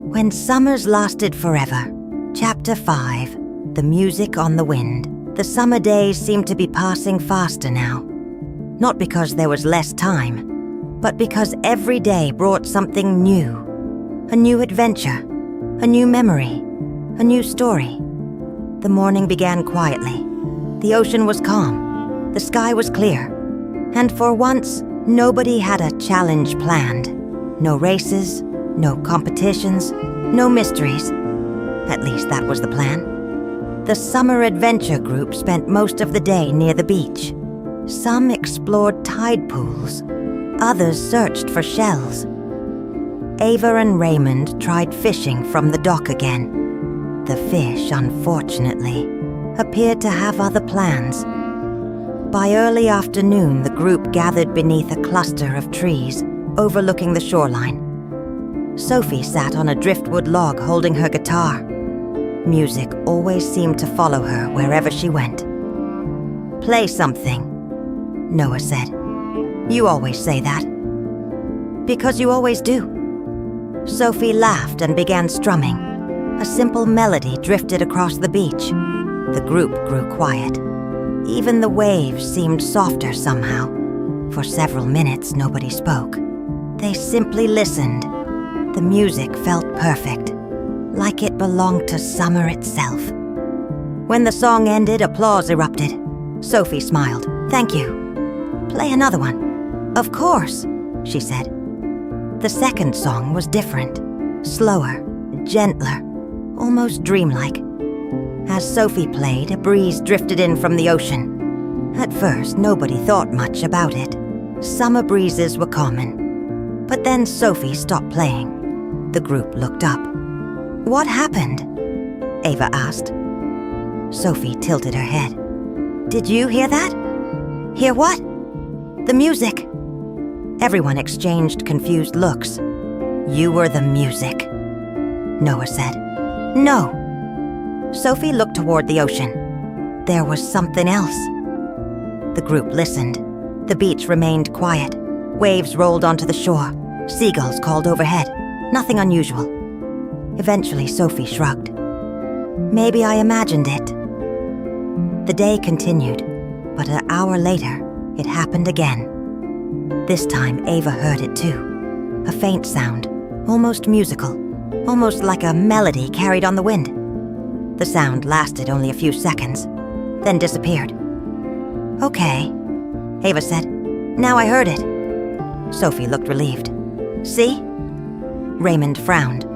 When summers lasted forever. Chapter 5. The Music on the Wind. The summer days seemed to be passing faster now. Not because there was less time, but because every day brought something new. A new adventure, a new memory, a new story. The morning began quietly. The ocean was calm. The sky was clear. And for once, nobody had a challenge planned. No races, no competitions, no mysteries. At least that was the plan. The summer adventure group spent most of the day near the beach. Some explored tide pools. Others searched for shells. Ava and Raymond tried fishing from the dock again. The fish, unfortunately, appeared to have other plans. By early afternoon, the group gathered beneath a cluster of trees overlooking the shoreline. Sophie sat on a driftwood log holding her guitar. Music always seemed to follow her wherever she went. "Play something," Noah said. "You always say that." "Because you always do." Sophie laughed and began strumming. A simple melody drifted across the beach. The group grew quiet. Even the waves seemed softer somehow. For several minutes, nobody spoke. They simply listened. The music felt perfect, like it belonged to summer itself. When the song ended, applause erupted. Sophie smiled. "Thank you." "Play another one." "Of course," she said. The second song was different, slower, gentler, almost dreamlike. As Sophie played, a breeze drifted in from the ocean. At first, nobody thought much about it. Summer breezes were common. But then Sophie stopped playing. The group looked up. "What happened?" Ava asked. Sophie tilted her head. "Did you hear that?" "Hear what?" "The music." Everyone exchanged confused looks. "You were the music," Noah said. "No." Sophie looked toward the ocean. There was something else. The group listened. The beach remained quiet. Waves rolled onto the shore. Seagulls called overhead. Nothing unusual. Eventually, Sophie shrugged. "Maybe I imagined it." The day continued, but an hour later, it happened again. This time, Ava heard it too. A faint sound, almost musical, almost like a melody carried on the wind. The sound lasted only a few seconds, then disappeared. "Okay," Ava said. "Now I heard it." Sophie looked relieved. "See?" Raymond frowned.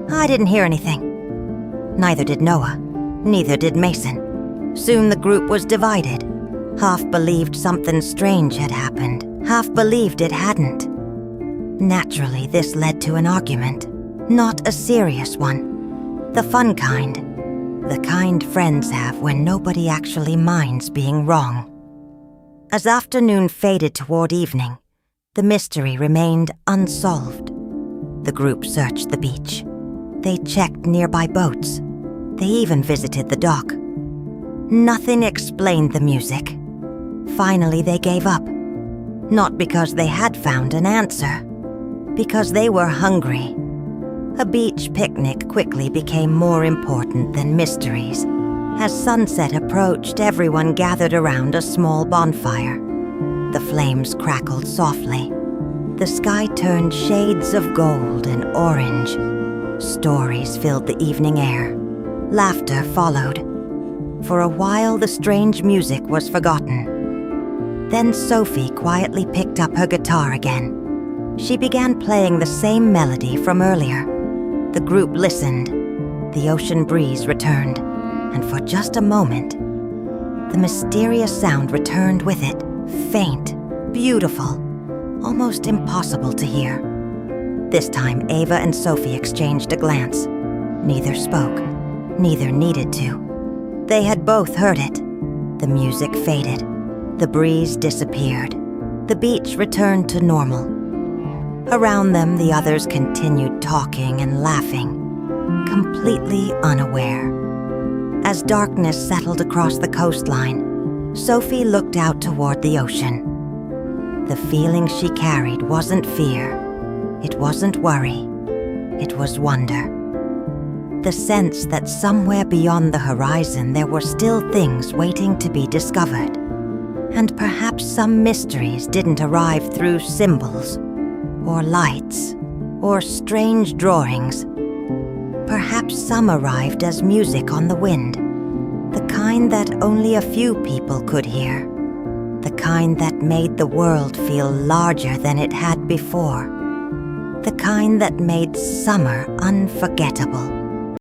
"I didn't hear anything." Neither did Noah. Neither did Mason. Soon the group was divided. Half believed something strange had happened. Half believed it hadn't. Naturally, this led to an argument. Not a serious one. The fun kind. The kind friends have when nobody actually minds being wrong. As afternoon faded toward evening, the mystery remained unsolved. The group searched the beach. They checked nearby boats. They even visited the dock. Nothing explained the music. Finally, they gave up. Not because they had found an answer, because they were hungry. A beach picnic quickly became more important than mysteries. As sunset approached, everyone gathered around a small bonfire. The flames crackled softly. The sky turned shades of gold and orange. Stories filled the evening air. Laughter followed. For a while, the strange music was forgotten. Then Sophie quietly picked up her guitar again. She began playing the same melody from earlier. The group listened. The ocean breeze returned, and for just a moment, the mysterious sound returned with it, faint, beautiful, almost impossible to hear. This time, Ava and Sophie exchanged a glance. Neither spoke. Neither needed to. They had both heard it. The music faded. The breeze disappeared. The beach returned to normal. Around them, the others continued talking and laughing, completely unaware. As darkness settled across the coastline, Sophie looked out toward the ocean. The feeling she carried wasn't fear. It wasn't worry. it was wonder. The sense that somewhere beyond the horizon there were still things waiting to be discovered. And perhaps some mysteries didn't arrive through symbols, or lights, or strange drawings. Perhaps some arrived as music on the wind, the kind that only a few people could hear, the kind that made the world feel larger than it had before, the kind that made summer unforgettable.